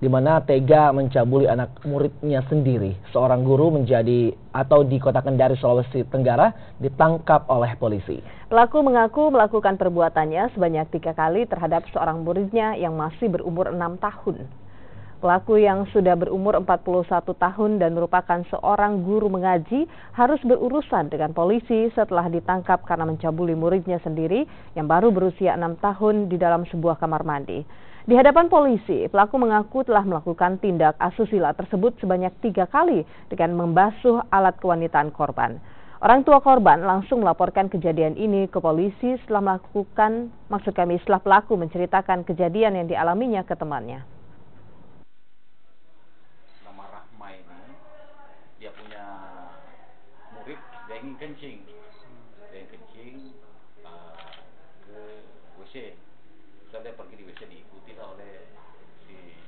di mana tega mencabuli anak muridnya sendiri. Seorang guru di Kota Kendari, Sulawesi Tenggara ditangkap oleh polisi. Pelaku mengaku melakukan perbuatannya sebanyak 3 kali terhadap seorang muridnya yang masih berumur 6 tahun. Pelaku yang sudah berumur 41 tahun dan merupakan seorang guru mengaji harus berurusan dengan polisi setelah ditangkap karena mencabuli muridnya sendiri yang baru berusia 6 tahun di dalam sebuah kamar mandi. Di hadapan polisi, pelaku mengaku telah melakukan tindak asusila tersebut sebanyak 3 kali dengan membasuh alat kewanitaan korban. Orang tua korban langsung melaporkan kejadian ini ke polisi setelah pelaku menceritakan kejadian yang dialaminya ke temannya. Nama Rahma ini, dia punya murid, dia ingin kencing ke WC. Setelah dia pergi di WC diikuti oleh si